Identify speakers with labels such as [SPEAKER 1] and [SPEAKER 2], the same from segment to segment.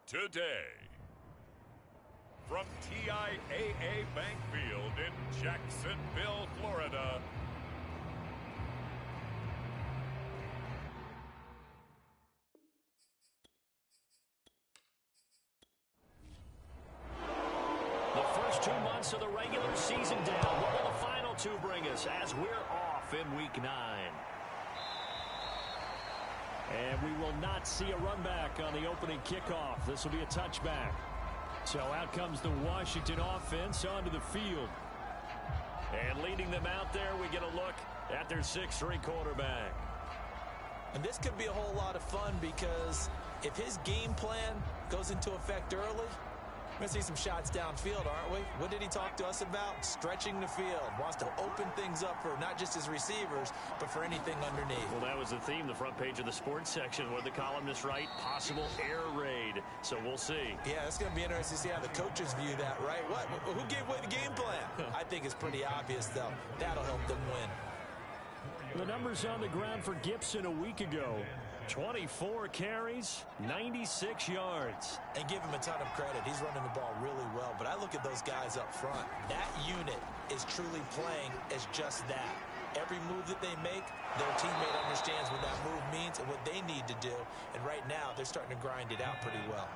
[SPEAKER 1] today. From TIAA Bank Field in Jacksonville, Florida,
[SPEAKER 2] the first 2 months of the regular season down. What will the final 2 bring us as we're off in Week 9? And we will not see a run back on the opening kickoff. This will be a touchback. So out comes the Washington offense onto the field. And leading them out there, we get a look at their 6'3" quarterback.
[SPEAKER 3] And this could be a whole lot of fun because if his game plan goes into effect early, we're going to see some shots downfield, aren't we? What did he talk to us about? Stretching the field. Wants to open things up for not just his receivers, but for anything underneath.
[SPEAKER 2] Well, that was the theme, the front page of the sports section. What the columnists write, possible air raid. So we'll see.
[SPEAKER 3] Yeah, it's going to be interesting to see how the coaches view that, right? What? Who gave away the game plan? I think it's pretty obvious, though. That'll help them win.
[SPEAKER 2] The numbers on the ground for Gibson a week ago. 24 carries, 96 yards.
[SPEAKER 3] And give him a ton of credit. He's running the ball really well. But I look at those guys up front. That unit is truly playing as just that. Every move that they make, their teammate understands what that move means and what they need to do. And right now, they're starting to grind it out pretty well.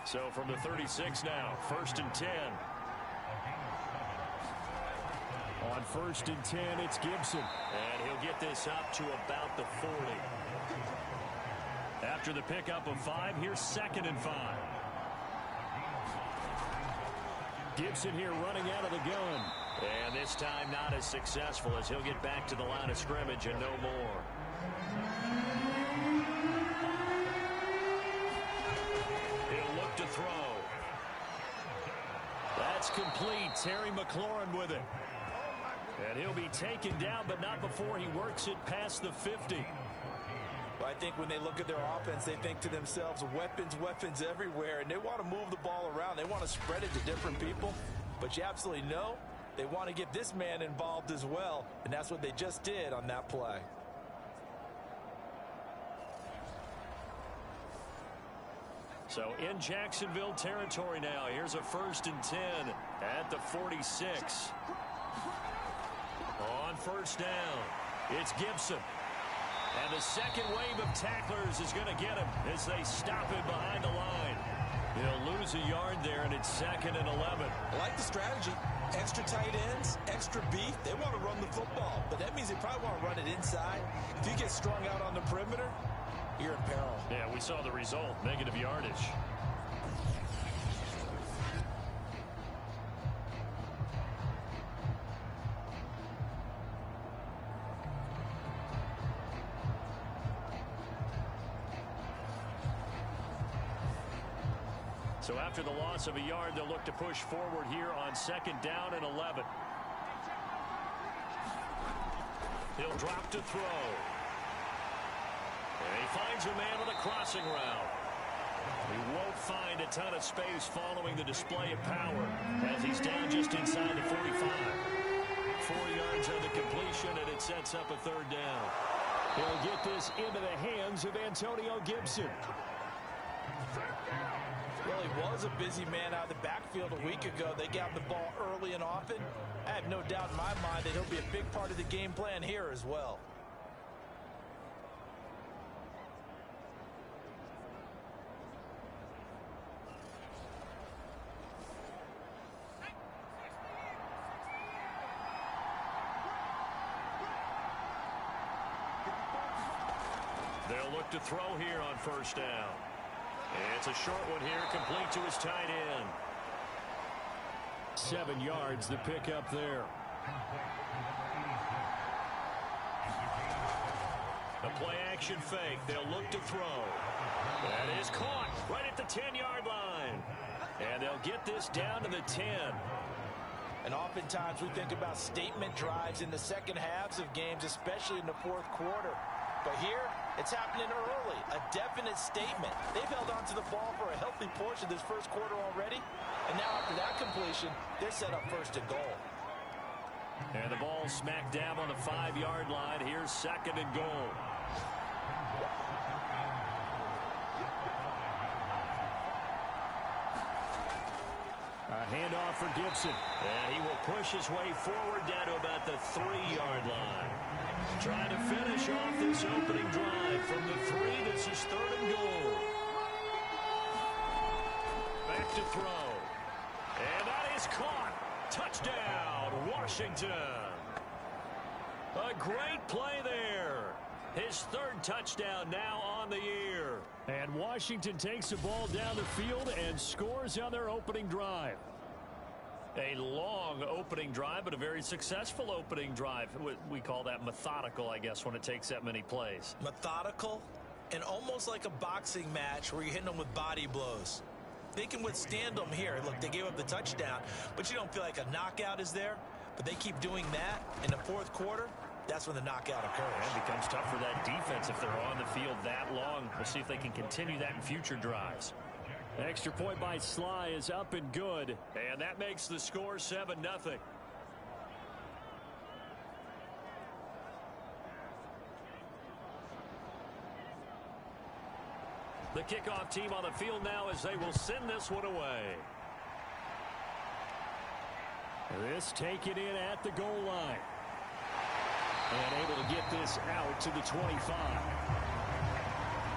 [SPEAKER 2] So from the 36 now, 1st and 10. On 1st and 10, it's Gibson. And he'll get this up to about the 40. After the pickup of 5, here's 2nd and 5. Gibson here running out of the gun. And this time not as successful as he'll get back to the line of scrimmage and no more. He'll look to throw. That's complete. Terry McLaurin with it. And he'll be taken down, but not before he works it past the 50.
[SPEAKER 3] Well, I think when they look at their offense, they think to themselves, weapons everywhere, and they want to move the ball around. They want to spread it to different people, but you absolutely know they want to get this man involved as well, and that's what they just did on that play.
[SPEAKER 2] So in Jacksonville territory now, here's a 1st and 10 at the 46. On 1st down, it's Gibson. And the second wave of tacklers is going to get him as they stop him behind the line. He'll lose a yard there, and it's 2nd and 11.
[SPEAKER 3] I like the strategy. Extra tight ends, extra beef. They want to run the football, but that means they probably want to run it inside. If you get strung out on the perimeter, you're in peril.
[SPEAKER 2] Yeah, we saw the result, negative yardage. So after the loss of a yard, they'll look to push forward here on 2nd down and 11. He'll drop to throw. And he finds a man on the crossing route. He won't find a ton of space following the display of power as he's down just inside the 45. 4 yards on the completion, and it sets up a 3rd down. He'll get this into the hands of Antonio Gibson.
[SPEAKER 3] Well, he was a busy man out of the backfield a week ago. They got the ball early and often. I have no doubt in my mind that he'll be a big part of the game plan here as well.
[SPEAKER 2] They'll look to throw here on 1st down. It's a short one here, complete to his tight end. 7 yards, the pickup there. A play-action fake. They'll look to throw. That is caught right at the 10-yard line. And they'll get this down to the 10.
[SPEAKER 3] And oftentimes we think about statement drives in the second halves of games, especially in the 4th quarter. But here, it's happening early, a definite statement. They've held on to the ball for a healthy portion of this 1st quarter already. And now after that completion, they're set up 1st and goal.
[SPEAKER 2] And the ball smack dab on the 5-yard line. Here's 2nd and goal. A handoff for Gibson. And he will push his way forward down to about the 3-yard line. Trying to finish off this opening drive from the 3. This is 3rd and goal. Back to throw. And that is caught. Touchdown, Washington. A great play there. His 3rd touchdown now on the year. And Washington takes the ball down the field and scores on their opening drive. A long opening drive, but a very successful opening drive. We call that methodical, I guess, when it takes that many plays.
[SPEAKER 3] Methodical and almost like a boxing match where you're hitting them with body blows. They can withstand them here. Look, they gave up the touchdown, but you don't feel like a knockout is there. But they keep doing that in the 4th quarter. That's when the knockout occurs.
[SPEAKER 2] And it becomes tough for that defense if they're on the field that long. We'll see if they can continue that in future drives. Extra point by Sly is up and good. And that makes the score 7-0. The kickoff team on the field now as they will send this one away. This taken in at the goal line. And able to get this out to the 25.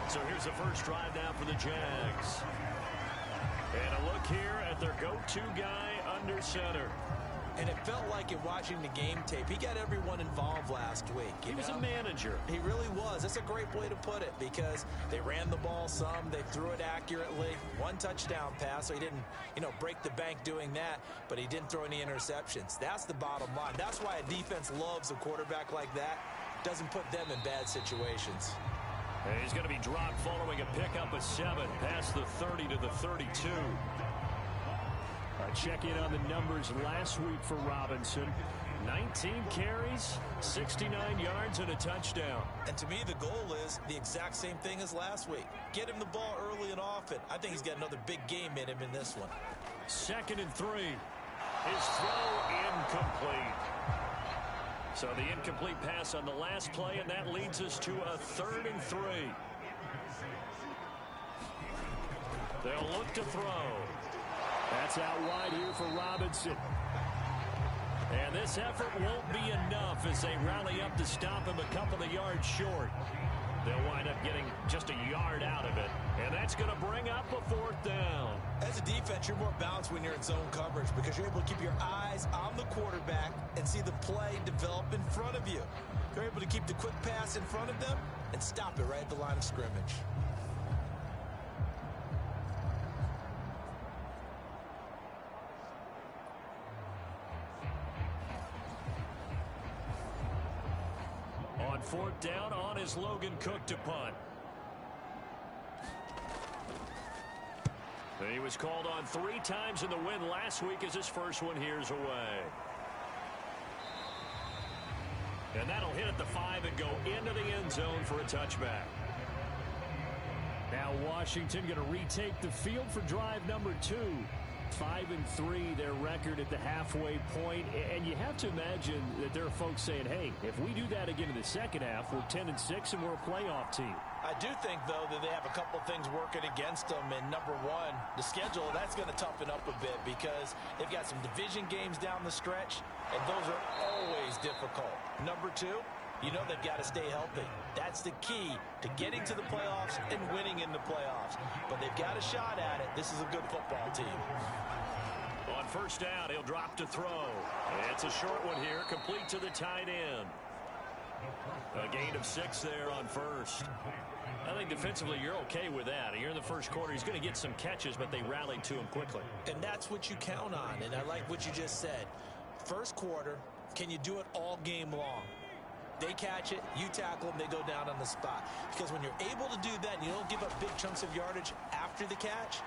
[SPEAKER 2] So here's the first drive now for the Jags. And a look here at their go-to guy under center.
[SPEAKER 3] And it felt like in watching the game tape, he got everyone involved last week.
[SPEAKER 2] He was a manager.
[SPEAKER 3] He really was. That's a great way to put it because they ran the ball some. They threw it accurately. 1 touchdown pass, so he didn't, break the bank doing that, but he didn't throw any interceptions. That's the bottom line. That's why a defense loves a quarterback like that. Doesn't put them in bad situations.
[SPEAKER 2] And he's going to be dropped following a pickup of 7 past the 30 to the 32. Check in on the numbers last week for Robinson. 19 carries, 69 yards, and a touchdown.
[SPEAKER 3] And to me, the goal is the exact same thing as last week. Get him the ball early and often. I think he's got another big game in him in this one.
[SPEAKER 2] 2nd and 3. His throw incomplete. So the incomplete pass on the last play, and that leads us to a 3rd and 3. They'll look to throw. That's out wide here for Robinson. And this effort won't be enough as they rally up to stop him a couple of yards short. They'll wind up getting just a yard out of it. And that's going to bring up a 4th down.
[SPEAKER 3] As a defense, you're more balanced when you're in zone coverage because you're able to keep your eyes on the quarterback and see the play develop in front of you. You're able to keep the quick pass in front of them and stop it right at the line of scrimmage.
[SPEAKER 2] On 4th down, on is Logan Cook to punt. He was called on 3 times in the win last week as his first one here's away. And that'll hit at the 5 and go into the end zone for a touchback. Now Washington going to retake the field for drive number 2. 5-3 their record at the halfway point, and you have to imagine that there are folks saying, hey, if we do that again in the second half, we're 10-6 and we're a playoff team.
[SPEAKER 3] I do think, though, that they have a couple things working against them, and number 1, the schedule, that's going to toughen up a bit because they've got some division games down the stretch, and those are always difficult. Number 2, you know they've got to stay healthy. That's the key to getting to the playoffs and winning in the playoffs. But they've got a shot at it. This is a good football team.
[SPEAKER 2] On 1st down, he'll drop to throw. It's a short one here, complete to the tight end. A gain of 6 there on 1st. I think defensively you're okay with that. You're in the 1st quarter. He's going to get some catches, but they rallied to him quickly.
[SPEAKER 3] And that's what you count on, and I like what you just said. 1st quarter, can you do it all game long? They catch it, you tackle them, they go down on the spot. Because when you're able to do that and you don't give up big chunks of yardage after the catch,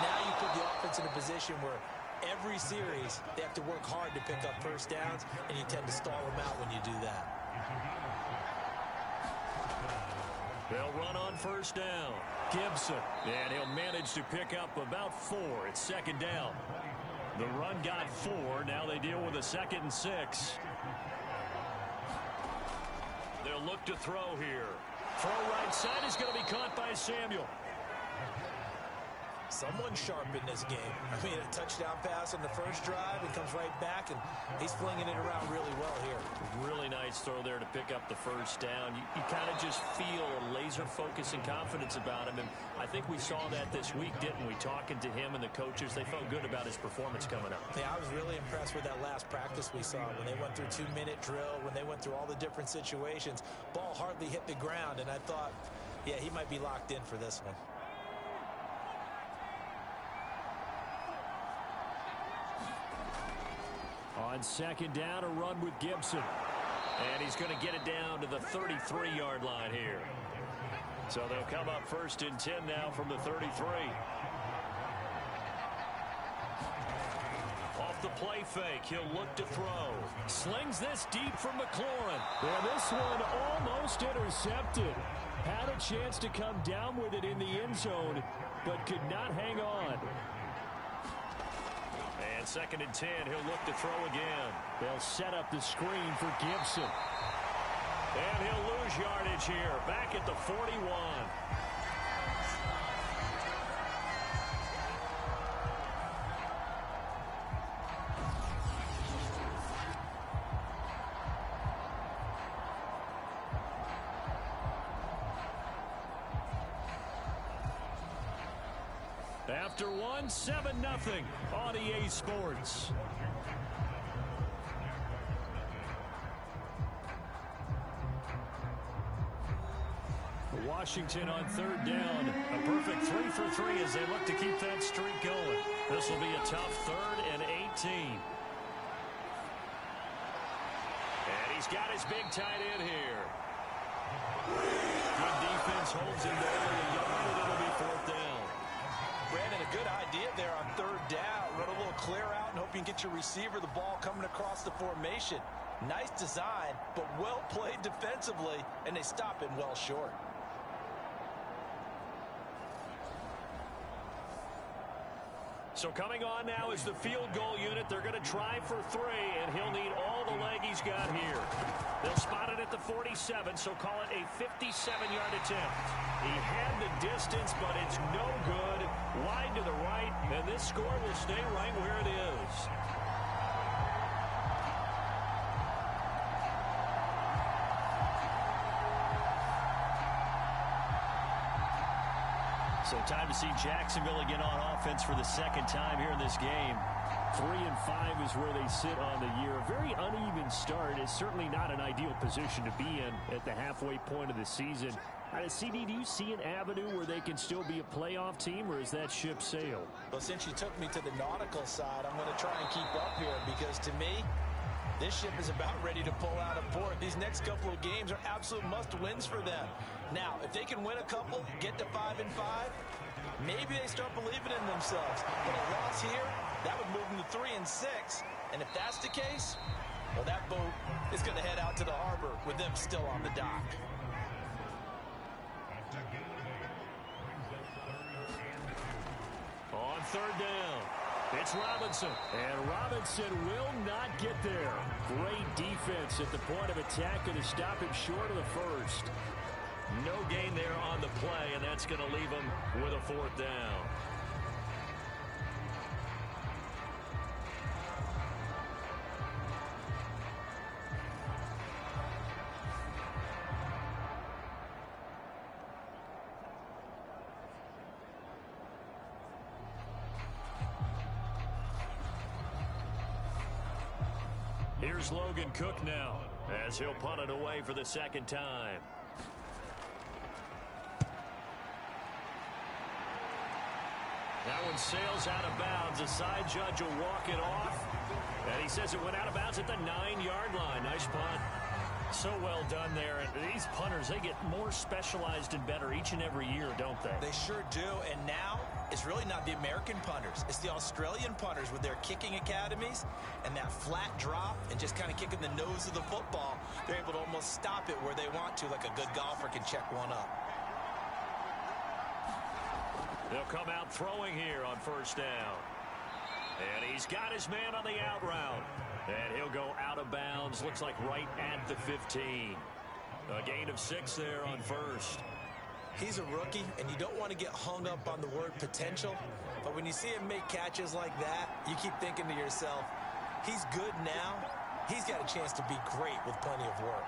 [SPEAKER 3] now you put the offense in a position where every series they have to work hard to pick up 1st downs, and you tend to stall them out when you do that.
[SPEAKER 2] They'll run on 1st down. Gibson, and he'll manage to pick up about 4. It's 2nd down. The run got 4. Now they deal with a 2nd and 6. They'll look to throw here. Throw right side is going to be caught by Samuel.
[SPEAKER 3] Someone sharp in this game. I mean, a touchdown pass on the first drive and comes right back, and he's flinging it around really well here.
[SPEAKER 2] Really nice throw there to pick up the first down. You kind of just feel a laser focus and confidence about him, and I think we saw that this week, didn't we? Talking to him and the coaches, they felt good about his performance coming up.
[SPEAKER 3] Yeah, I was really impressed with that last practice we saw when they went through 2-minute drill, when they went through all the different situations. Ball hardly hit the ground, and I thought, yeah, he might be locked in for this one.
[SPEAKER 2] On second down, a run with Gibson. And he's going to get it down to the 33-yard line here. So they'll come up first and 10 now from the 33. Off the play fake, he'll look to throw. Slings this deep from McLaurin.
[SPEAKER 4] Yeah, this one almost intercepted. Had a chance to come down with it in the end zone, but could not hang on.
[SPEAKER 2] And second and 10, he'll look to throw again.
[SPEAKER 4] They'll set up the screen for Gibson.
[SPEAKER 2] And he'll lose yardage here, back at the 41. After one, 7-0 on EA Sports. Washington on third down. A perfect 3 for 3 as they look to keep that streak going. This will be a tough 3rd and 18. And he's got his big tight end here. Good defense holds him there with a yard, and it'll be 4th down.
[SPEAKER 3] Brandon, a good idea there on 3rd down. Run a little clear out and hope you can get your receiver the ball coming across the formation. Nice design, but well played defensively, and they stop him well short.
[SPEAKER 2] So coming on now is the field goal unit. They're going to try for 3, and he'll need all the leg he's got here. They'll spot it at the 47, so call it a 57-yard attempt. He had the distance, but it's no good. Wide to the right, and this score will stay right where it is. So time to see Jacksonville again on offense for the second time here in this game.
[SPEAKER 4] 3-5 is where they sit on the year. A very uneven start. It's certainly not an ideal position to be in at the halfway point of the season. CD, do you see an avenue where they can still be a playoff team, or is that ship sailed?
[SPEAKER 3] Well, since you took me to the nautical side, I'm going to try and keep up here because to me, this ship is about ready to pull out of port. These next couple of games are absolute must-wins for them. Now, if they can win a couple, get to 5-5, maybe they start believing in themselves. But a loss here, that would move them to 3-6. And if that's the case, well, that boat is going to head out to the harbor with them still on the dock.
[SPEAKER 2] On 3rd down, it's Robinson.
[SPEAKER 4] And Robinson will not get there. Great defense at the point of attack and to stop him short of the first.
[SPEAKER 2] No gain there on the play, and that's going to leave him with a 4th down. Here's Logan Cook now as he'll punt it away for the 2nd time. That one sails out of bounds. The side judge will walk it off. And he says it went out of bounds at the 9-yard line. Nice punt. So well done there. And these punters, they get more specialized and better each and every year, don't they?
[SPEAKER 3] They sure do. And now it's really not the American punters. It's the Australian punters with their kicking academies and that flat drop and just kind of kicking the nose of the football. They're able to almost stop it where they want to, like a good golfer can check one up.
[SPEAKER 2] They'll come out throwing here on 1st down. And he's got his man on the out route. And he'll go out of bounds. Looks like right at the 15. A gain of 6 there on 1st.
[SPEAKER 3] He's a rookie, and you don't want to get hung up on the word potential. But when you see him make catches like that, you keep thinking to yourself, he's good now. He's got a chance to be great with plenty of work.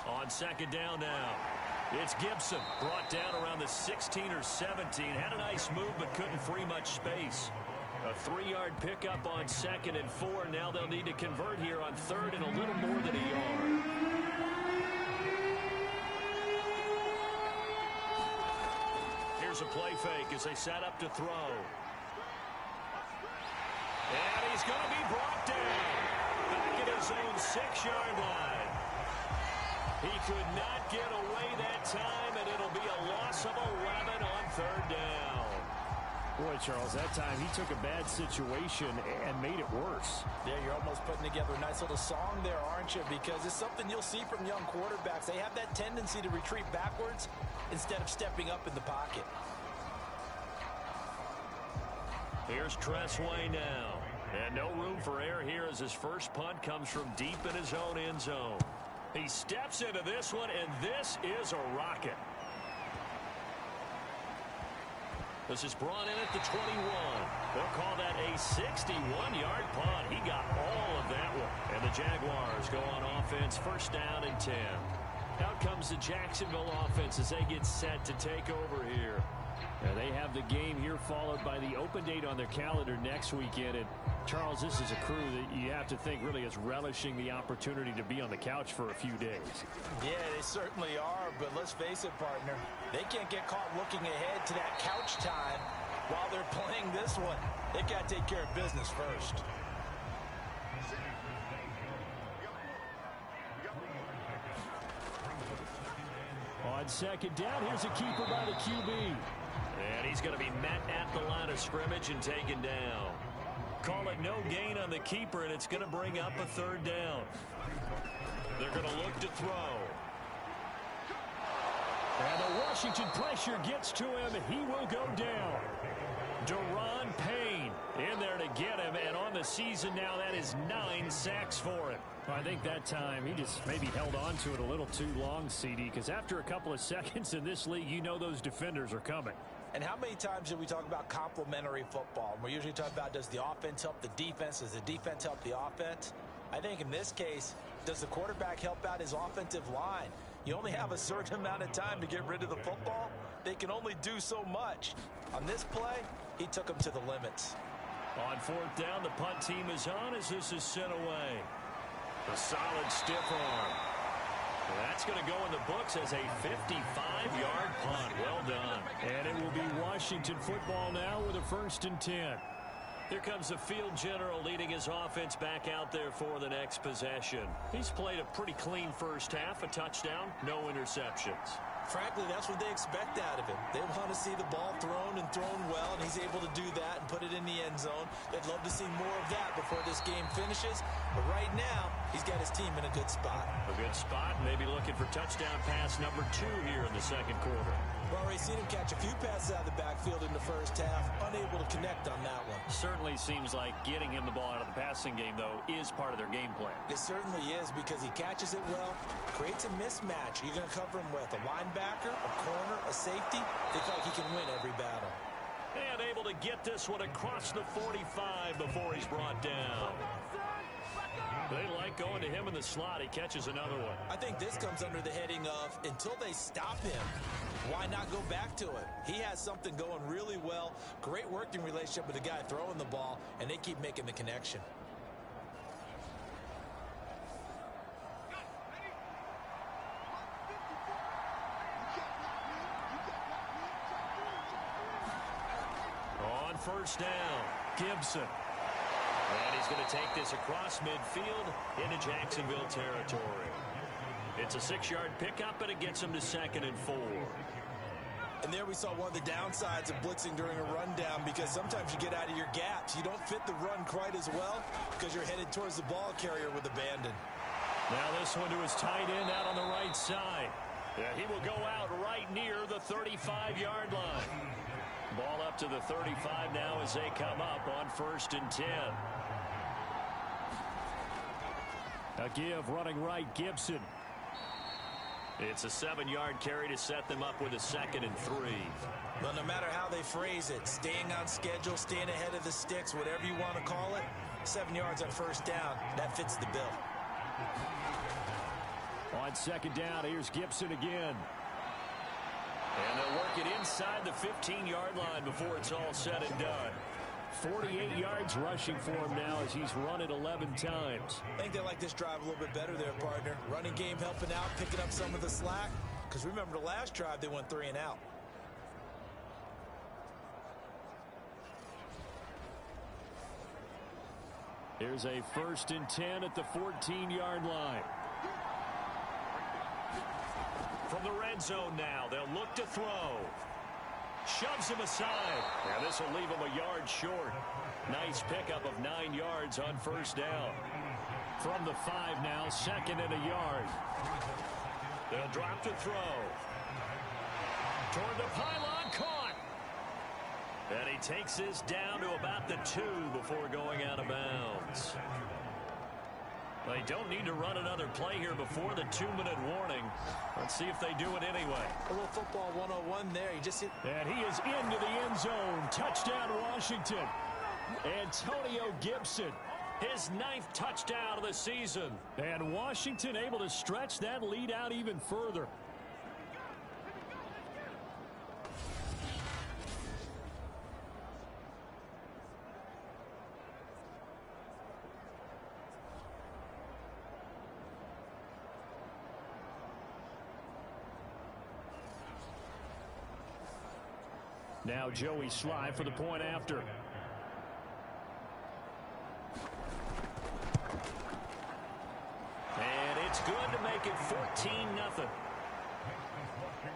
[SPEAKER 2] On second down now, it's Gibson, brought down around the 16 or 17. Had a nice move, but couldn't free much space. A 3-yard pickup on 2nd and 4. Now they'll need to convert here on 3rd and a little more than a yard. Here's a play fake as they set up to throw. And he's going to be brought down back at his own 6-yard line. He could not get away that time, and it'll be a loss of 11 on 3rd down.
[SPEAKER 4] Boy, Charles, that time he took a bad situation and made it worse.
[SPEAKER 3] Yeah, you're almost putting together a nice little song there, aren't you? Because it's something you'll see from young quarterbacks. They have that tendency to retreat backwards instead of stepping up in the pocket.
[SPEAKER 2] Here's Tressway now. And no room for error here as his first punt comes from deep in his own end zone. He steps into this one, and this is a rocket. This is brought in at the 21. They'll call that a 61-yard punt. He got all of that one. And the Jaguars go on offense, first down and 10. Out comes the Jacksonville offense as they get set to take over here.
[SPEAKER 4] Now they have the game here followed by the open date on their calendar next weekend. And Charles, this is a crew that you have to think really is relishing the opportunity to be on the couch for a few days.
[SPEAKER 3] Yeah, they certainly are, but let's face it, partner. They can't get caught looking ahead to that couch time while they're playing this one. They've got to take care of business first.
[SPEAKER 4] On second down, here's a keeper by the QB.
[SPEAKER 2] And he's going to be met at the line of scrimmage and taken down. Call it no gain on the keeper, and it's going to bring up a 3rd down. They're going to look to throw.
[SPEAKER 4] And the Washington pressure gets to him. He will go down. Deron Payne in there to get him, and on the season now, that is 9 sacks for him. Well, I think that time he just maybe held on to it a little too long, CD, because after a couple of seconds in this league, you know those defenders are coming.
[SPEAKER 3] And how many times do we talk about complementary football? We're usually talking about, does the offense help the defense? Does the defense help the offense? I think in this case, does the quarterback help out his offensive line? You only have a certain amount of time to get rid of the football. They can only do so much. On this play, he took them to the limits.
[SPEAKER 2] On 4th down, the punt team is on as this is sent away. A solid stiff arm. That's going to go in the books as a 55-yard punt. Well done.
[SPEAKER 4] And it will be Washington football now with a 1st and 10.
[SPEAKER 2] Here comes the field general leading his offense back out there for the next possession. He's played a pretty clean first half, a touchdown, no interceptions.
[SPEAKER 3] Frankly, that's what they expect out of him. They want to see the ball thrown and thrown well, and he's able to do that and put it in the end zone. They'd love to see more of that before this game finishes. But right now, he's got his team in a good spot.
[SPEAKER 2] A good spot, maybe looking for touchdown pass number 2 here in the 2nd quarter.
[SPEAKER 3] We've already seen him catch a few passes out of the backfield in the first half, unable to connect on that one.
[SPEAKER 2] Certainly seems like getting him the ball out of the passing game, though, is part of their game plan.
[SPEAKER 3] It certainly is, because he catches it well, creates a mismatch. You're going to cover him with a linebacker, a corner, a safety. They feel like he can win every battle.
[SPEAKER 2] And able to get this one across the 45 before he's brought down. They like going to him in the slot. He catches another one.
[SPEAKER 3] I think this comes under the heading of, until they stop him, why not go back to it? He has something going really well. Great working relationship with the guy throwing the ball, and they keep making the connection.
[SPEAKER 2] On 1st down, Gibson. And he's going to take this across midfield into Jacksonville territory. It's a 6-yard pickup, and it gets him to 2nd and 4.
[SPEAKER 3] And there we saw one of the downsides of blitzing during a rundown, because sometimes you get out of your gaps. You don't fit the run quite as well because you're headed towards the ball carrier with abandon.
[SPEAKER 2] Now this one to his tight end out on the right side. Yeah, he will go out right near the 35-yard line. Ball up to the 35 now as they come up on 1st and 10.
[SPEAKER 4] A give running right, Gibson.
[SPEAKER 2] It's a 7-yard carry to set them up with a 2nd and 3.
[SPEAKER 3] Well, no matter how they phrase it, staying on schedule, staying ahead of the sticks, whatever you want to call it, 7 yards on first down, that fits the bill.
[SPEAKER 4] On 2nd down, here's Gibson again.
[SPEAKER 2] And they'll work it inside the 15-yard line before it's all said and done.
[SPEAKER 4] 48 yards rushing for him now as he's run it 11 times.
[SPEAKER 3] I think they like this drive a little bit better there, partner. Running game helping out, picking up some of the slack. Because remember the last drive, they went 3 and out.
[SPEAKER 4] Here's a 1st and 10 at the 14-yard line.
[SPEAKER 2] From the red zone now, they'll look to throw. Shoves him aside. Now this will leave him a yard short. Nice pickup of 9 yards on first down.
[SPEAKER 4] From the 5 now, 2nd and a yard.
[SPEAKER 2] They'll drop to throw. Toward the pylon, caught. And he takes this down to about the 2 before going out of bounds. They don't need to run another play here before the 2-minute warning. Let's see if they do it anyway.
[SPEAKER 3] A little football 101 there. You just hit.
[SPEAKER 4] And he is into the end zone. Touchdown, Washington. Antonio Gibson.
[SPEAKER 2] His 9th touchdown of the season.
[SPEAKER 4] And Washington able to stretch that lead out even further. Now Joey Sly for the point after.
[SPEAKER 2] And it's good to make it 14-0.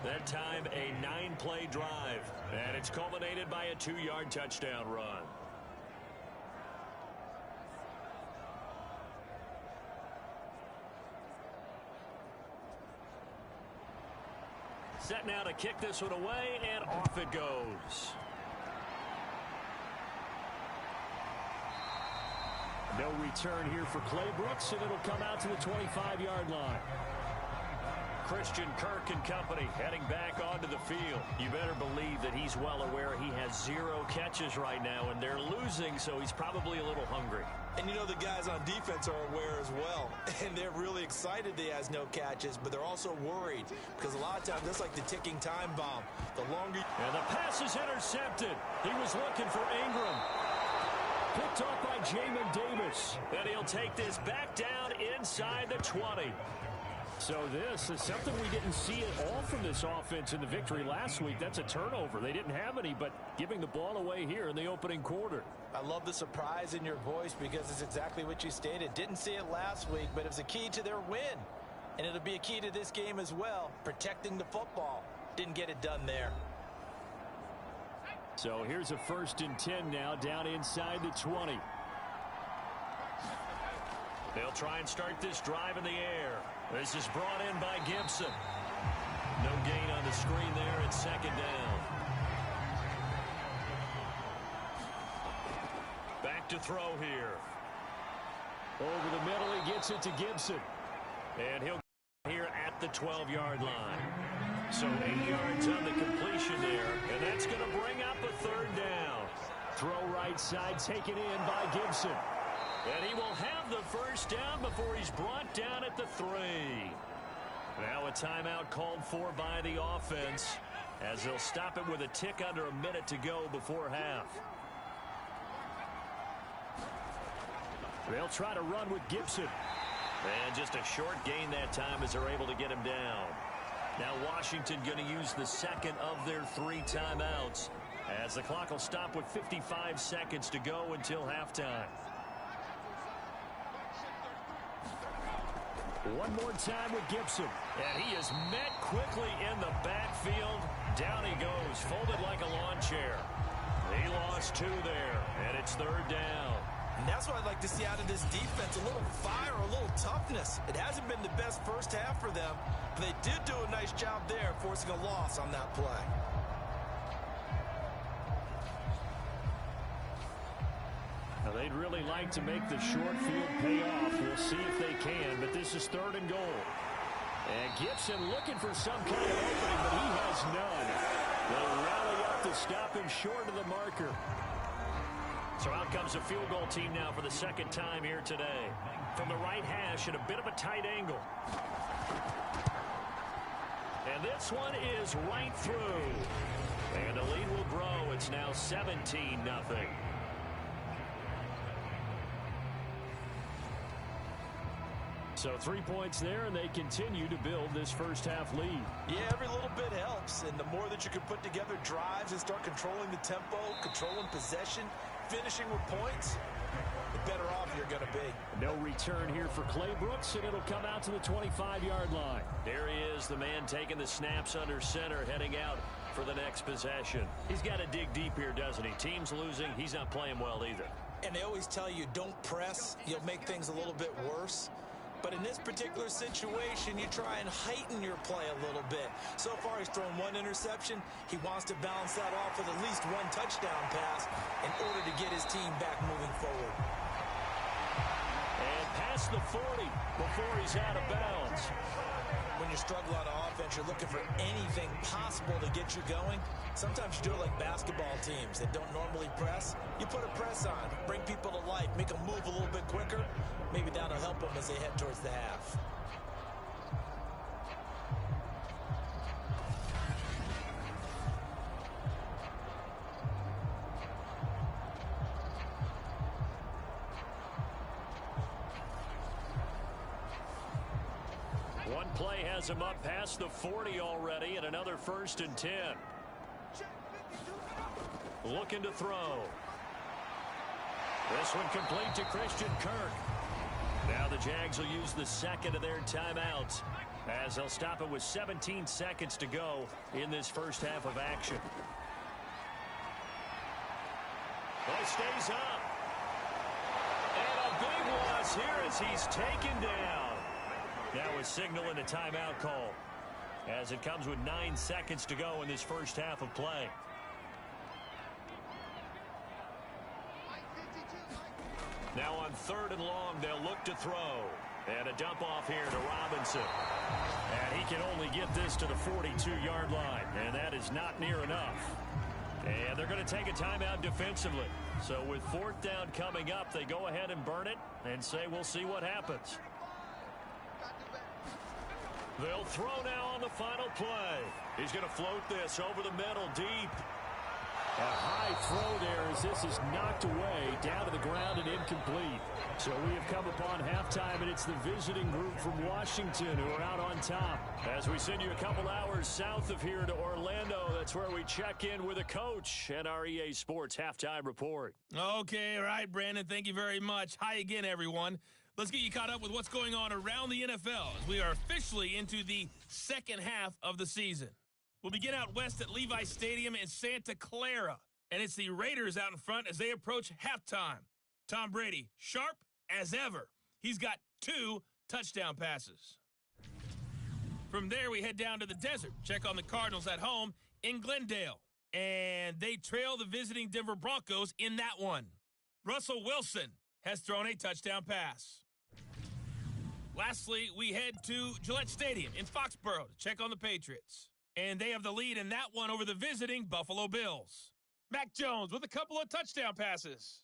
[SPEAKER 2] That time a 9-play drive. And it's culminated by a 2-yard touchdown run. Set now to kick this one away, and off it goes.
[SPEAKER 4] No return here for Clay Brooks, and it'll come out to the 25-yard line.
[SPEAKER 2] Christian Kirk and company heading back onto the field. You better believe that he's well aware he has 0 catches right now, and they're losing, so he's probably a little hungry.
[SPEAKER 3] And you know the guys on defense are aware as well. And they're really excited he has no catches, but they're also worried because a lot of times that's like the ticking time bomb. The longer...
[SPEAKER 4] And the pass is intercepted. He was looking for Ingram. Picked off by Jamin Davis.
[SPEAKER 2] And he'll take this back down inside the 20.
[SPEAKER 4] So this is something we didn't see at all from this offense in the victory last week. That's a turnover. They didn't have any, but giving the ball away here in the opening quarter.
[SPEAKER 3] I love the surprise in your voice because it's exactly what you stated. Didn't see it last week, but it was a key to their win. And it'll be a key to this game as well, protecting the football. Didn't get it done there.
[SPEAKER 4] So here's a 1st and 10 now down inside the 20.
[SPEAKER 2] They'll try and start this drive in the air. This is brought in by Gibson. No gain on the screen there at 2nd down. Back to throw here.
[SPEAKER 4] Over the middle, he gets it to Gibson.
[SPEAKER 2] And he'll here at the 12-yard line. So 8 yards on the completion there, and that's going to bring up a 3rd down.
[SPEAKER 4] Throw right side, taken in by Gibson.
[SPEAKER 2] And he will have the 1st down before he's brought down at the 3. Now a timeout called for by the offense as they'll stop it with a tick under a minute to go before half.
[SPEAKER 4] They'll try to run with Gibson.
[SPEAKER 2] And just a short gain that time as they're able to get him down. Now Washington going to use the 2nd of their 3 timeouts as the clock will stop with 55 seconds to go until halftime.
[SPEAKER 4] One more time with Gibson.
[SPEAKER 2] And he is met quickly in the backfield. Down he goes, folded like a lawn chair. He lost 2 there, and it's 3rd down.
[SPEAKER 3] And that's what I'd like to see out of this defense, a little fire, a little toughness. It hasn't been the best first half for them, but they did do a nice job there, forcing a loss on that play.
[SPEAKER 4] Now, they'd really like to make the short field pay off. We'll see if they can, but this is 3rd and goal. And Gibson looking for some kind of opening, but he has none. They rally up to stop him short of the marker.
[SPEAKER 2] So out comes the field goal team now for the second time here today. From the right hash at a bit of a tight angle. And this one is right through. And the lead will grow. It's now 17-0.
[SPEAKER 4] So 3 points there, and they continue to build this first half lead.
[SPEAKER 3] Yeah, every little bit helps, and the more that you can put together drives and start controlling the tempo, controlling possession, finishing with points, the better off you're going to be.
[SPEAKER 4] No return here for Claybrooks, and it'll come out to the 25-yard line.
[SPEAKER 2] There he is, the man taking the snaps under center, heading out for the next possession. He's got to dig deep here, doesn't he? Team's losing. He's not playing well either.
[SPEAKER 3] And they always tell you, don't press. You'll make things a little bit worse. But in this particular situation, you try and heighten your play a little bit. So far, he's thrown one interception. He wants to balance that off with at least one touchdown pass in order to get his team back moving forward.
[SPEAKER 2] And past the 40 before he's out of bounds.
[SPEAKER 3] When you struggle on offense, you're looking for anything possible to get you going. Sometimes you do it like basketball teams that don't normally press. You put a press on, bring people to life, make them move a little bit quicker. Maybe that'll help them as they head towards the half.
[SPEAKER 2] One play has him up past the 40 already, and another 1st and 10. Looking to throw. This one complete to Christian Kirk. Now the Jags will use the second of their timeouts as they'll stop it with 17 seconds to go in this first half of action. Well, stays up. And a big loss here as he's taken down. Now a signal and a timeout call as it comes with 9 seconds to go in this first half of play. Now on 3rd and long, they'll look to throw. And a dump off here to Robinson. And he can only get this to the 42-yard line. And that is not near enough. And they're going to take a timeout defensively. So with 4th down coming up, they go ahead and burn it and say we'll see what happens. They'll throw now on the final play. He's going to float this over the middle deep.
[SPEAKER 4] A high throw there as this is knocked away, down to the ground and incomplete. So we have come upon halftime, and it's the visiting group from Washington who are out on top.
[SPEAKER 2] As we send you a couple hours south of here to Orlando, that's where we check in with a coach and our EA Sports halftime report.
[SPEAKER 5] Okay, all right, Brandon, thank you very much. Hi again, everyone. Let's get you caught up with what's going on around the NFL as we are officially into the second half of the season. We'll begin out west at Levi Stadium in Santa Clara, and it's the Raiders out in front as they approach halftime. Tom Brady, sharp as ever. He's got 2 touchdown passes. From there, we head down to the desert. Check on the Cardinals at home in Glendale, and they trail the visiting Denver Broncos in that one. Russell Wilson has thrown a touchdown pass. Lastly, we head to Gillette Stadium in Foxborough to check on the Patriots. And they have the lead in that one over the visiting Buffalo Bills. Mac Jones with a couple of touchdown passes.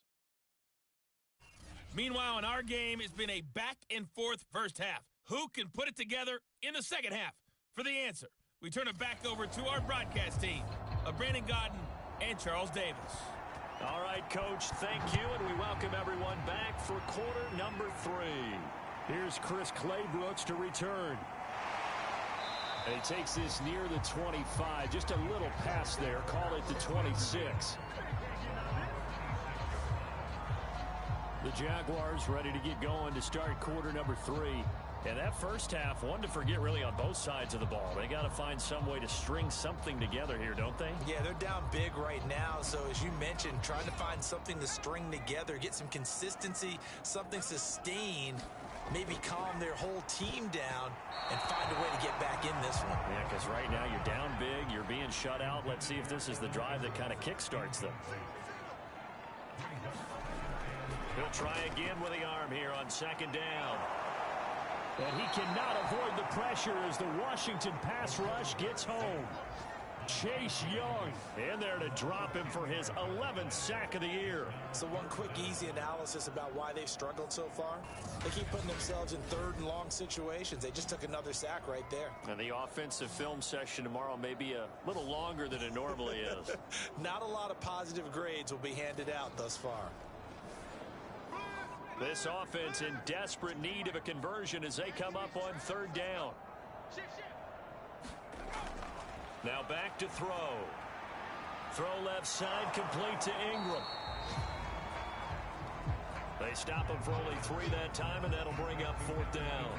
[SPEAKER 5] Meanwhile, in our game, it's been a back-and-forth first half. Who can put it together in the second half? For the answer, we turn it back over to our broadcast team of Brandon Godden and Charles Davis.
[SPEAKER 2] All right, Coach, thank you, and we welcome everyone back for quarter number 3.
[SPEAKER 4] Here's Chris Claybrooks to return. And he takes this near the 25. Just a little pass there. Call it the 26. The Jaguars ready to get going to start quarter number 3.
[SPEAKER 2] And that first half, one to forget really on both sides of the ball. They got to find some way to string something together here, don't they?
[SPEAKER 3] Yeah, they're down big right now. So as you mentioned, trying to find something to string together, get some consistency, something sustained, maybe calm their whole team down and find a way to get back in this one.
[SPEAKER 2] Yeah, because right now you're down big, you're being shut out. Let's see if this is the drive that kind of kickstarts them. He'll try again with the arm here on second down.
[SPEAKER 4] And he cannot avoid the pressure as the Washington pass rush gets home. Chase Young in there to drop him for his 11th sack of the year.
[SPEAKER 3] So one quick, easy analysis about why they've struggled so far. They keep putting themselves in third and long situations. They just took another sack right there.
[SPEAKER 4] And the offensive film session tomorrow may be a little longer than it normally is.
[SPEAKER 3] Not a lot of positive grades will be handed out thus far.
[SPEAKER 4] This offense in desperate need of a conversion as they come up on third down. Now back to throw. Throw left side, complete to Ingram. They stop him for only 3 that time, and that'll bring up fourth down.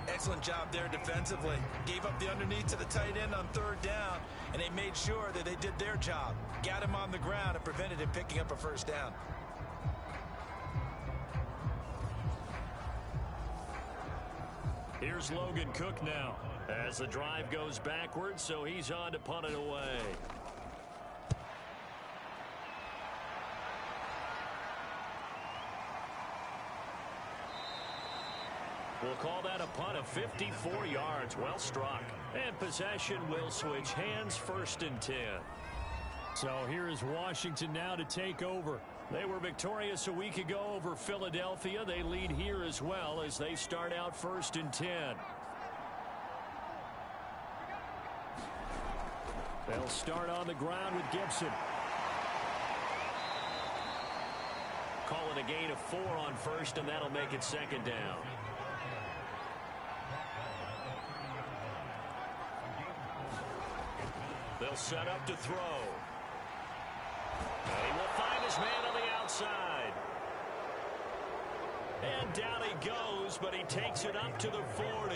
[SPEAKER 3] Excellent job there defensively. Gave up the underneath to the tight end on third down, and they made sure that they did their job. Got him on the ground and prevented him picking up a first down.
[SPEAKER 4] Here's Logan Cook now as the drive goes backwards, so he's on to punt it away. We'll call that a punt of 54 yards. Well struck. And possession will switch hands, 1st and 10. So here is Washington now to take over. They were victorious a week ago over Philadelphia. They lead here as well as they start out 1st and 10. They'll start on the ground with Gibson. Call it a gain of 4 on 1st, and that'll make it 2nd down. They'll set up to throw. And he will find his man on the outside. And down he goes, but he takes it up to the 40.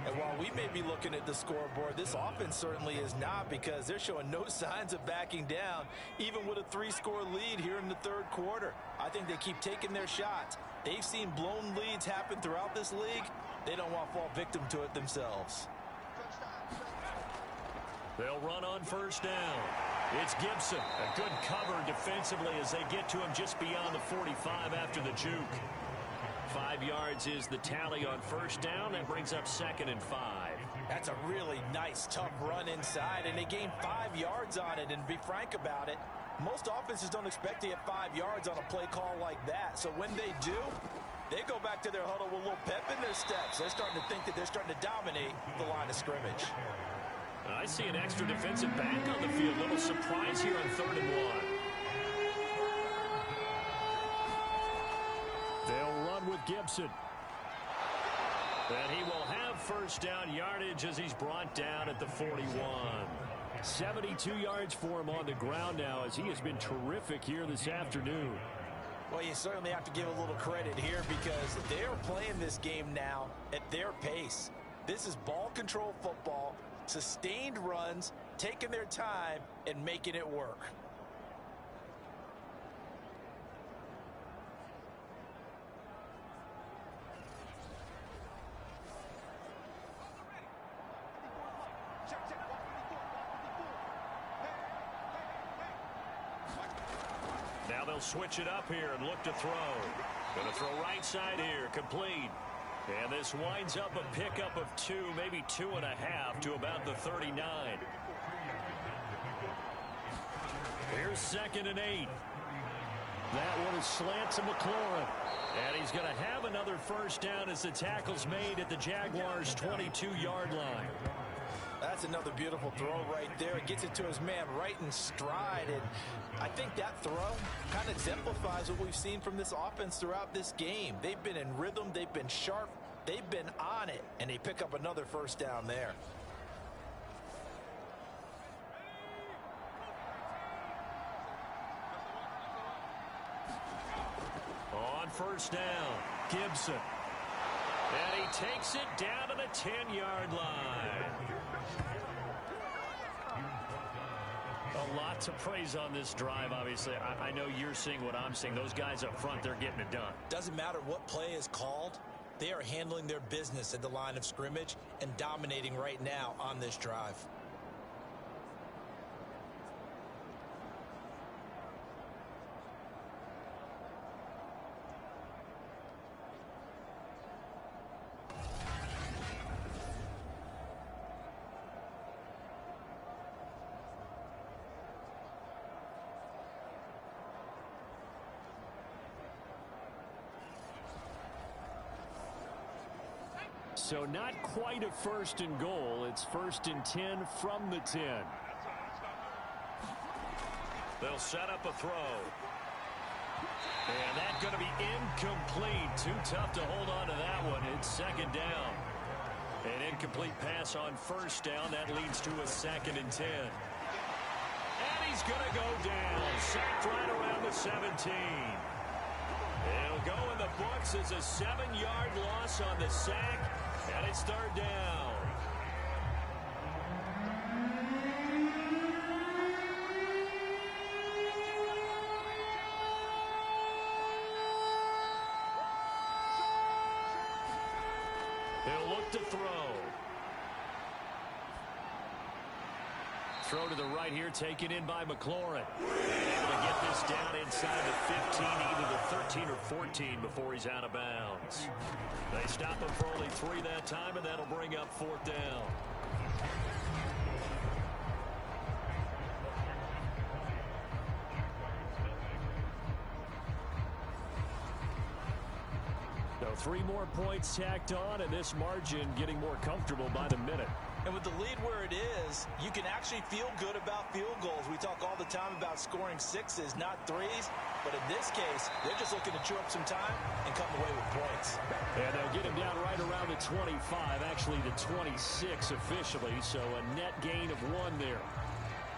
[SPEAKER 3] And while we may be looking at the scoreboard, this offense certainly is not, because they're showing no signs of backing down, even with a 3-score lead here in the third quarter. I think they keep taking their shots. They've seen blown leads happen throughout this league. They don't want to fall victim to it themselves.
[SPEAKER 4] They'll run on 1st down. It's Gibson. A good cover defensively as they get to him just beyond the 45 after the juke. 5 yards is the tally on 1st down. That brings up 2nd and 5.
[SPEAKER 3] That's a really nice, tough run inside, and they gained 5 yards on it. And to be frank about it, most offenses don't expect to get 5 yards on a play call like that. So when they do, they go back to their huddle with a little pep in their steps. They're starting to think that they're starting to dominate the line of scrimmage.
[SPEAKER 4] I see an extra defensive back on the field. Little surprise here on 3rd and 1. They'll run with Gibson. And he will have 1st down yardage as he's brought down at the 41. 72 yards for him on the ground now as he has been terrific here this afternoon.
[SPEAKER 3] Well, you certainly have to give a little credit here because they're playing this game now at their pace. This is ball control football. Sustained runs, taking their time, and making it work.
[SPEAKER 4] Now they'll switch it up here and look to throw. Going to throw right side here, complete. And this winds up a pickup of 2, maybe 2.5 to about the 39. Here's 2nd and 8. That one is slant to McLaurin. And he's going to have another 1st down as the tackle's made at the Jaguars' 22-yard line.
[SPEAKER 3] That's another beautiful throw right there. It gets it to his man right in stride. And I think that throw kind of exemplifies what we've seen from this offense throughout this game. They've been in rhythm. They've been sharp. They've been on it. And they pick up another 1st down there.
[SPEAKER 4] On 1st down, Gibson. And he takes it down to the 10-yard line. A lot to praise on this drive, obviously. I know you're seeing what I'm seeing. Those guys up front, they're getting it done.
[SPEAKER 3] Doesn't matter what play is called. They are handling their business at the line of scrimmage and dominating right now on this drive.
[SPEAKER 4] So not quite a first and goal. It's first and 10 from the 10.
[SPEAKER 2] They'll set up a throw. And that's going to be incomplete. Too tough to hold on to that one. It's second down. An incomplete pass on first down. That leads to a second and 10. And he's going to go down. Sacked right around the 17. It'll go in the books as a 7-yard loss on the sack. And it's third down. He'll look to throw. Throw to the right here, taken in by McLaurin. Able to get this down inside the 15, either the 13 or 14 before he's out of bounds. They stop him for only 3 that time, and that'll bring up fourth down. So 3 more points tacked on, and this margin getting more comfortable by the minute.
[SPEAKER 3] And with the lead where it is, you can actually feel good about field goals. We talk all the time about scoring 6s, not 3s. But in this case, they're just looking to chew up some time and come away with points.
[SPEAKER 4] And they'll get him down right around the 25, actually the 26 officially. So a net gain of 1 there.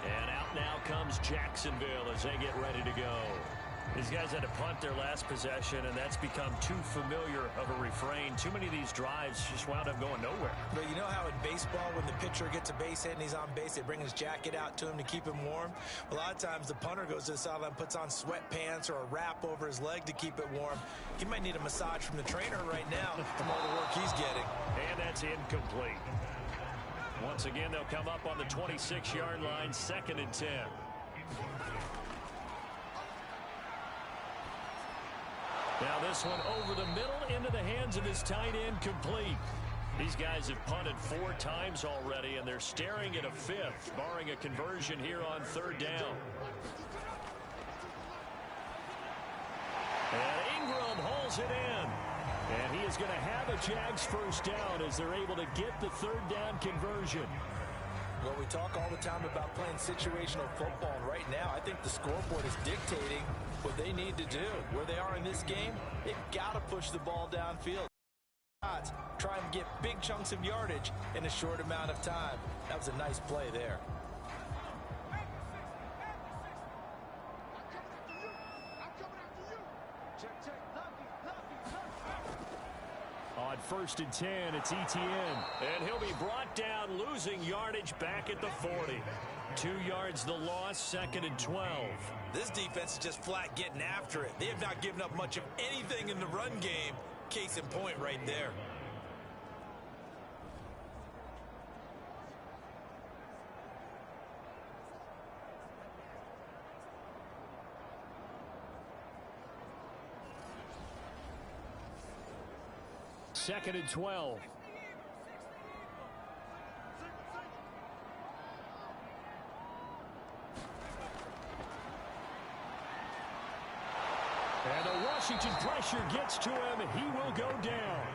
[SPEAKER 4] And out now comes Jacksonville as they get ready to go. These guys had to punt their last possession, and that's become too familiar of a refrain. Too many of these drives just wound up going nowhere.
[SPEAKER 3] But you know how in baseball, when the pitcher gets a base hit and he's on base, they bring his jacket out to him to keep him warm? A lot of times the punter goes to the sideline, puts on sweatpants or a wrap over his leg to keep it warm. He might need a massage from the trainer right now from all the work he's getting.
[SPEAKER 2] And that's incomplete. Once again, they'll come up on the 26-yard line, second and 10. Now this one over the middle into the hands of his tight end, complete. These guys have punted 4 times already, and they're staring at a 5th, barring a conversion here on third down. And Ingram hauls it in. And he is going to have a Jags first down as they're able to get the third down conversion.
[SPEAKER 3] Well, we talk all the time about playing situational football, and right now I think the scoreboard is dictating what they need to do. Where they are in this game, they've got to push the ball downfield. Try and get big chunks of yardage in a short amount of time. That was a nice play there.
[SPEAKER 4] On first and 10, it's Etienne.
[SPEAKER 2] And he'll be brought down, losing yardage back at the 40. 2 yards the loss, second and 12.
[SPEAKER 3] This defense is just flat getting after it. They have not given up much of anything in the run game. Case in point right there.
[SPEAKER 4] Second and 12. And the Washington pressure gets to him, and he will go down.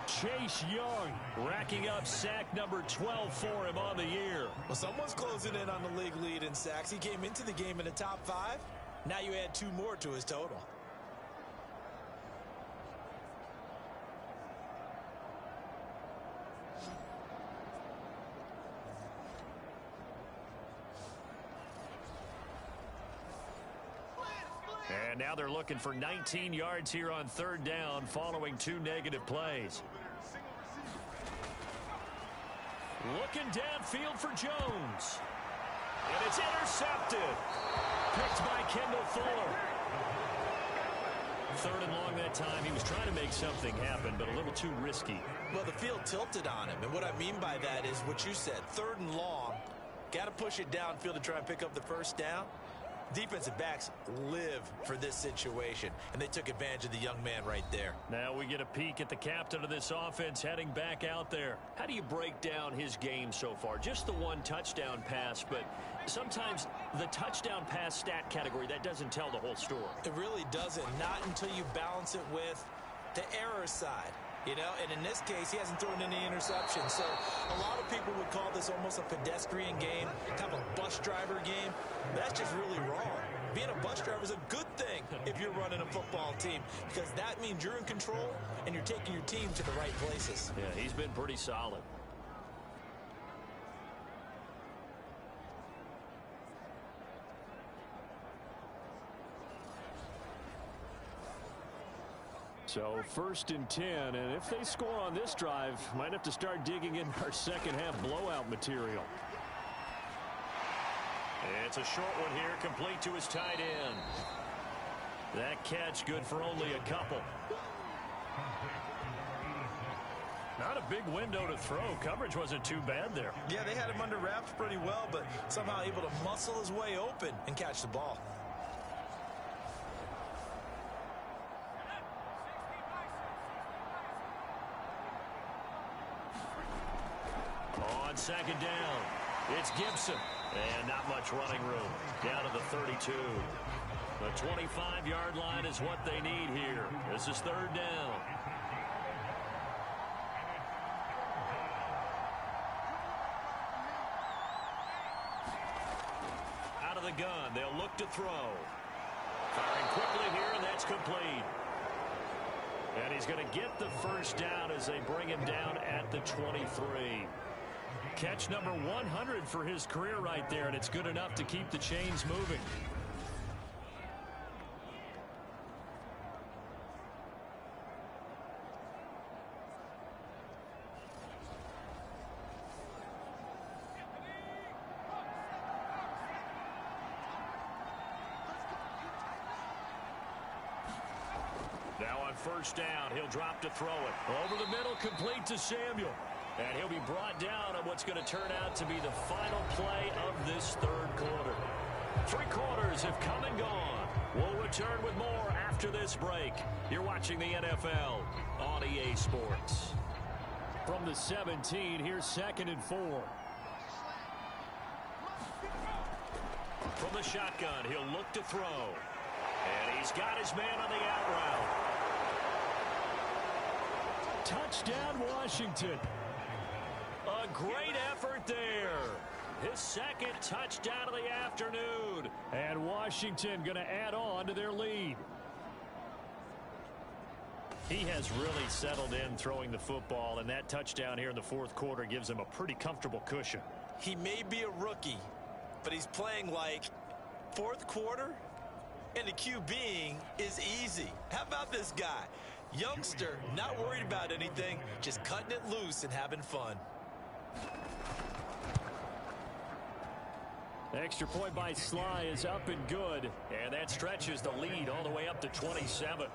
[SPEAKER 4] Chase Young racking up sack number 12 for him on the year.
[SPEAKER 3] Well, someone's closing in on the league lead in sacks. He came into the game in the top 5. Now you add 2 more to his total.
[SPEAKER 2] And now they're looking for 19 yards here on third down following 2 negative plays. Looking downfield for Jones. And it's intercepted. Picked by Kendall Fuller. Third and long that time. He was trying to make something happen, but a little too risky.
[SPEAKER 3] Well, the field tilted on him. And what I mean by that is what you said. Third and long. Got to push it downfield to try and pick up the first down. Defensive backs live for this situation, and they took advantage of the young man right there.
[SPEAKER 2] Now we get a peek at the captain of this offense heading back out there. How do you break down his game so far? Just the 1 touchdown pass, but sometimes the touchdown pass stat category, that doesn't tell the whole story.
[SPEAKER 3] It really doesn't, not until you balance it with the error side. You know, and in this case, he hasn't thrown any interceptions. So a lot of people would call this almost a pedestrian game, kind of a bus driver game. That's just really wrong. Being a bus driver is a good thing if you're running a football team, because that means you're in control and you're taking your team to the right places.
[SPEAKER 2] Yeah, he's been pretty solid.
[SPEAKER 4] So 1st and 10, and if they score on this drive, might have to start digging in our second half blowout material.
[SPEAKER 2] It's a short one here, complete to his tight end. That catch good for only a couple. Not a big window to throw. Coverage wasn't too bad there.
[SPEAKER 3] Yeah, they had him under wraps pretty well, but somehow able to muscle his way open and catch the ball.
[SPEAKER 2] On 2nd down, it's Gibson. And not much running room. Down to the 32. The 25-yard line is what they need here. This is 3rd down. Out of the gun, they'll look to throw. Firing quickly here, and that's complete. And he's going to get the 1st down as they bring him down at the 23. Catch number 100 for his career right there, and it's good enough to keep the chains moving. Now on 1st down, he'll drop to throw it. Over the middle, complete to Samuel. And he'll be brought down on what's going to turn out to be the final play of this 3rd quarter. 3 quarters have come and gone. We'll return with more after this break. You're watching the NFL on EA Sports.
[SPEAKER 4] From the 17, here's 2nd and 4.
[SPEAKER 2] From the shotgun, he'll look to throw. And he's got his man on the out route.
[SPEAKER 4] Touchdown, Washington.
[SPEAKER 2] A great effort there. His 2nd touchdown of the afternoon.
[SPEAKER 4] And Washington going to add on to their lead.
[SPEAKER 2] He has really settled in throwing the football, and that touchdown here in the 4th quarter gives him a pretty comfortable cushion.
[SPEAKER 3] He may be a rookie, but he's playing like 4th quarter, and the QBing is easy. How about this guy? Youngster, not worried about anything, just cutting it loose and having fun.
[SPEAKER 4] Extra point by Sly is up and good.
[SPEAKER 2] And that stretches the lead all the way up to 27.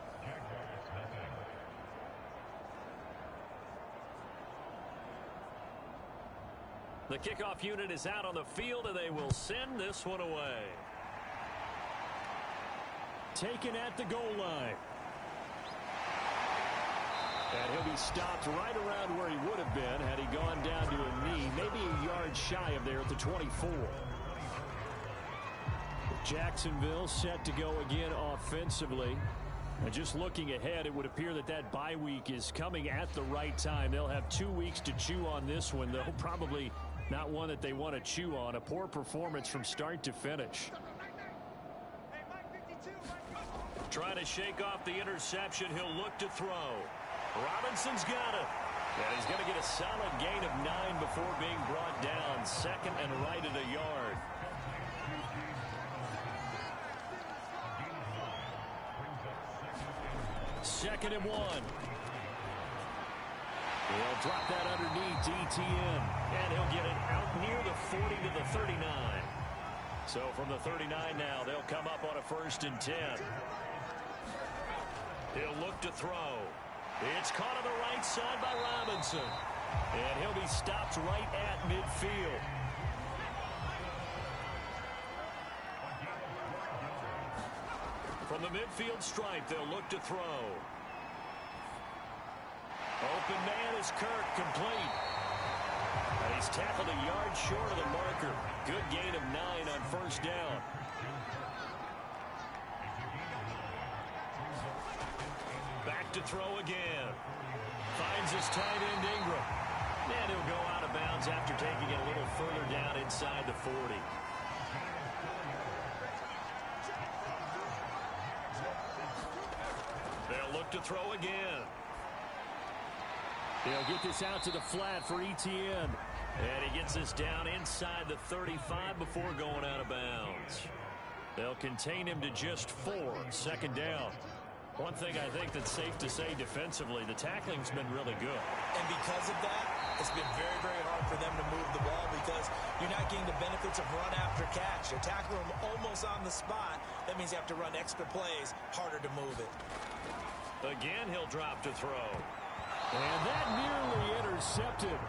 [SPEAKER 2] The kickoff unit is out on the field, and they will send this one away.
[SPEAKER 4] Taken at the goal line. And he'll be stopped right around where he would have been had he gone down to a knee, maybe a yard shy of there at the 24. Jacksonville set to go again offensively. And just looking ahead, it would appear that that bye week is coming at the right time. They'll have 2 weeks to chew on this one, though probably not one that they want to chew on. A poor performance from start to finish.
[SPEAKER 2] Trying to shake off the interception. He'll look to throw. Robinson's got it. And he's going to get a solid gain of 9 before being brought down. 2nd and right at a yard.
[SPEAKER 4] Second and 1. He'll drop that underneath DTM.
[SPEAKER 2] And he'll get it out near the 40 to the 39. So from the 39 now, they'll come up on a 1st and 10. He'll look to throw. It's caught on the right side by Robinson. And he'll be stopped right at midfield. From the midfield stripe, they'll look to throw. Open man is Kirk, complete. And he's tackled a yard short of the marker. Good gain of 9 on 1st down. Back look to throw again. Finds his tight end Ingram. And he'll go out of bounds after taking it a little further down inside the 40. They'll look to throw again.
[SPEAKER 4] They'll get this out to the flat for Etienne.
[SPEAKER 2] And he gets this down inside the 35 before going out of bounds. They'll contain him to just 4, second down. One thing I think that's safe to say defensively, the tackling's been really good.
[SPEAKER 3] And because of that, it's been very, very hard for them to move the ball because you're not getting the benefits of run after catch. You're tackling them almost on the spot. That means you have to run extra plays, harder to move it.
[SPEAKER 2] Again, he'll drop to throw.
[SPEAKER 4] And that nearly intercepted.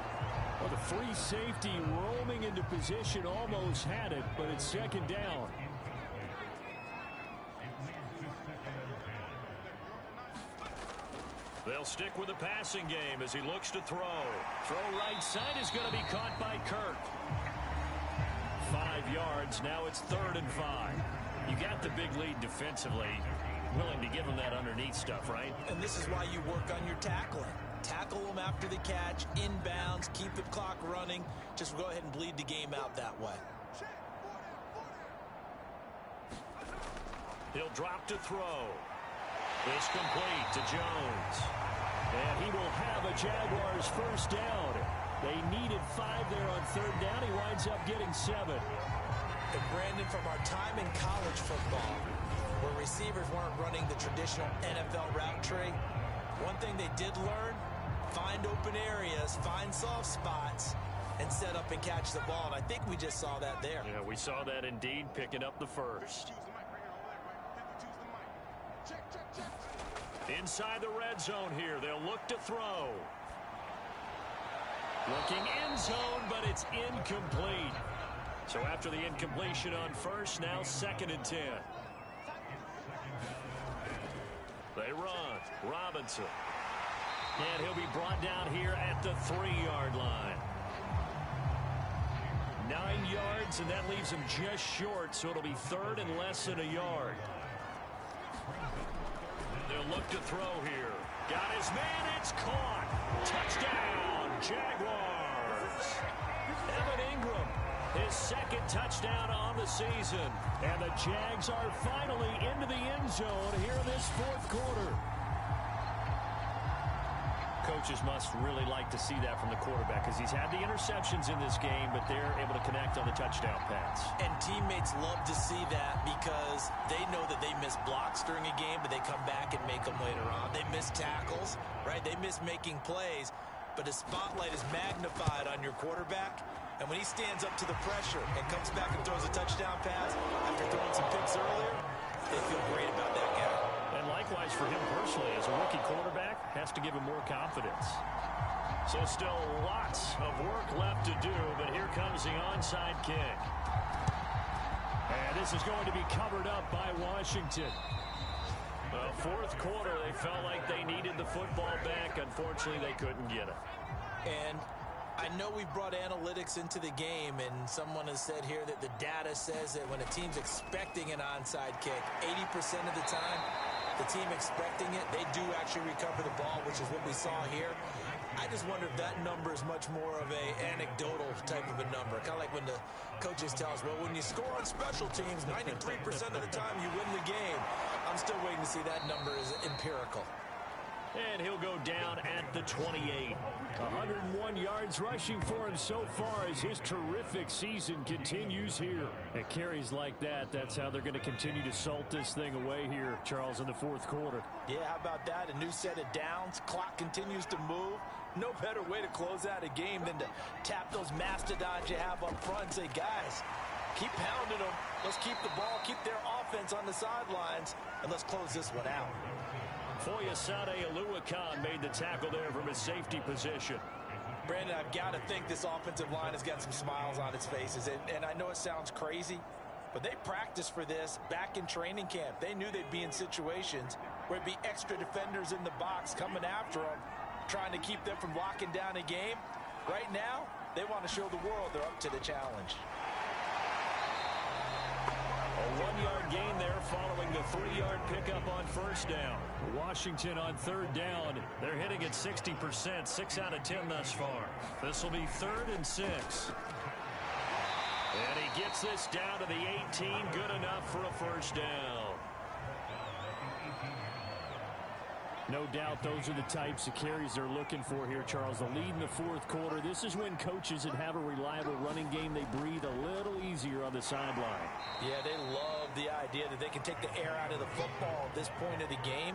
[SPEAKER 4] Well, the free safety roaming into position almost had it, but it's second down.
[SPEAKER 2] They'll stick with the passing game as he looks to throw. Throw right side is going to be caught by Kirk. 5 yards. Now it's 3rd and 5. You got the big lead defensively. Willing to give them that underneath stuff, right?
[SPEAKER 3] And this is why you work on your tackling. Tackle them after the catch, inbounds, keep the clock running. Just go ahead and bleed the game out that way.
[SPEAKER 2] He'll drop to throw. It's complete to Jones.
[SPEAKER 4] And he will have a Jaguars first down. They needed 5 there on 3rd down. He winds up getting 7.
[SPEAKER 3] And Brandon, from our time in college football, where receivers weren't running the traditional NFL route tree, one thing they did learn, find open areas, find soft spots, and set up and catch the ball. And I think we just saw that there.
[SPEAKER 2] Yeah, we saw that indeed, picking up the first. Inside the red zone here, they'll look to throw. Looking end zone, but it's incomplete. So after the incompletion on first, now 2nd and 10. They run. Robinson. And he'll be brought down here at the 3-yard line. 9 yards, and that leaves him just short, so it'll be 3rd and less than a yard. They'll look to throw here. Got his man. It's caught. Touchdown, Jaguars. Evan Ingram, his 2nd touchdown on the season.
[SPEAKER 4] And the Jags are finally into the end zone here in this 4th quarter.
[SPEAKER 2] Coaches must really like to see that from the quarterback because he's had the interceptions in this game, but they're able to connect on the touchdown pass.
[SPEAKER 3] And teammates love to see that because they know that they miss blocks during a game, but they come back and make them later on. They miss tackles, right? They miss making plays, but the spotlight is magnified on your quarterback. And when he stands up to the pressure and comes back and throws a touchdown pass after throwing some picks earlier, they feel great about that guy.
[SPEAKER 2] And likewise for him personally, as a rookie quarterback, has to give him more confidence. So still lots of work left to do, but here comes the onside kick.
[SPEAKER 4] And this is going to be covered up by Washington.
[SPEAKER 2] Well, 4th quarter, they felt like they needed the football back. Unfortunately, they couldn't get it.
[SPEAKER 3] And I know we brought analytics into the game, and someone has said here that the data says that when a team's expecting an onside kick, 80% of the time, the team expecting it, they do actually recover the ball, which is what we saw here. I just wonder if that number is much more of a anecdotal type of a number. Kind of like when the coaches tell us, well, when you score on special teams, 93% of the time you win the game. I'm still waiting to see that number is empirical.
[SPEAKER 2] And he'll go down at the 28.
[SPEAKER 4] 101 yards rushing for him so far as his terrific season continues here. And carries like that, that's how they're going to continue to salt this thing away here, Charles, in the 4th quarter.
[SPEAKER 3] Yeah, how about that? A new set of downs. Clock continues to move. No better way to close out a game than to tap those mastodons you have up front and say, guys, keep pounding them. Let's keep the ball, keep their offense on the sidelines, and let's close this one out.
[SPEAKER 2] Foyesade Aluakan made the tackle there from his safety position.
[SPEAKER 3] Brandon, I've got to think this offensive line has got some smiles on its faces. And I know it sounds crazy, but they practiced for this back in training camp. They knew they'd be in situations where it'd be extra defenders in the box coming after them, trying to keep them from locking down a game. Right now, they want to show the world they're up to the challenge.
[SPEAKER 2] A 1-yard gain there following the 3-yard pickup on first down.
[SPEAKER 4] Washington on third down. They're hitting at 60%, 6 out of 10 thus far. This will be 3rd and 6.
[SPEAKER 2] And he gets this down to the 18. Good enough for a first down.
[SPEAKER 4] No doubt those are the types of carries they're looking for here, Charles. The lead in the 4th quarter. This is when coaches that have a reliable running game, they breathe a little easier on the sideline.
[SPEAKER 3] Yeah, they love the idea that they can take the air out of the football at this point of the game.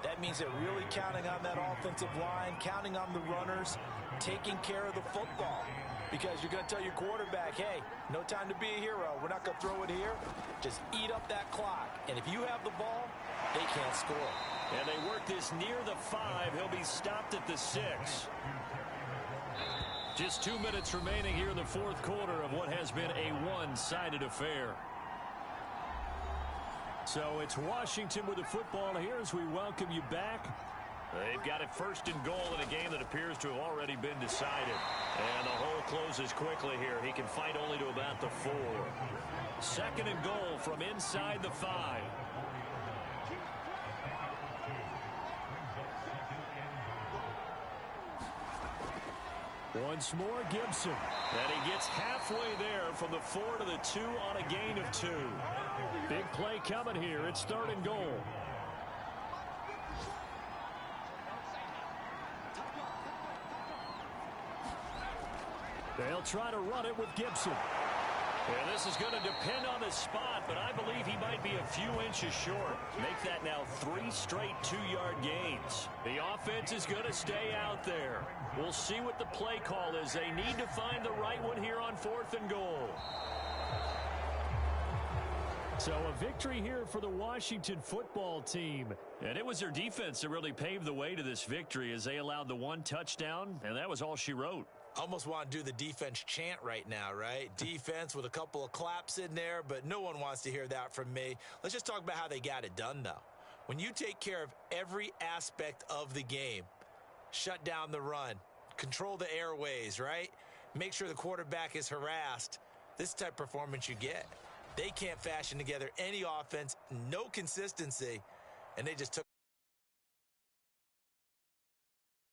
[SPEAKER 3] That means they're really counting on that offensive line, counting on the runners, taking care of the football. Because you're going to tell your quarterback, hey, no time to be a hero. We're not going to throw it here. Just eat up that clock. And if you have the ball, they can't score.
[SPEAKER 2] And they work this near the 5. He'll be stopped at the 6.
[SPEAKER 4] Just 2 minutes remaining here in the 4th quarter of what has been a one-sided affair. So it's Washington with the football here as we welcome you back.
[SPEAKER 2] They've got it 1st and goal in a game that appears to have already been decided. And the hole closes quickly here. He can fight only to about the 4.
[SPEAKER 4] 2nd and goal from inside the 5. Once more, Gibson.
[SPEAKER 2] And he gets halfway there from the 4 to the 2 on a gain of 2.
[SPEAKER 4] Big play coming here. It's 3rd and goal. They'll try to run it with Gibson.
[SPEAKER 2] And this is going to depend on the spot, but I believe he might be a few inches short. Make that now 3 straight 2-yard gains.
[SPEAKER 4] The offense is going to stay out there. We'll see what the play call is. They need to find the right one here on 4th and goal. So a victory here for the Washington football team.
[SPEAKER 2] And it was their defense that really paved the way to this victory as they allowed the 1 touchdown, and that was all she wrote.
[SPEAKER 3] Almost want to do the defense chant right now, right? Defense with a couple of claps in there, but no one wants to hear that from me. Let's just talk about how they got it done, though. When you take care of every aspect of the game, shut down the run, control the airways, right? Make sure the quarterback is harassed. This type of performance you get. They can't fashion together any offense, no consistency, and they just took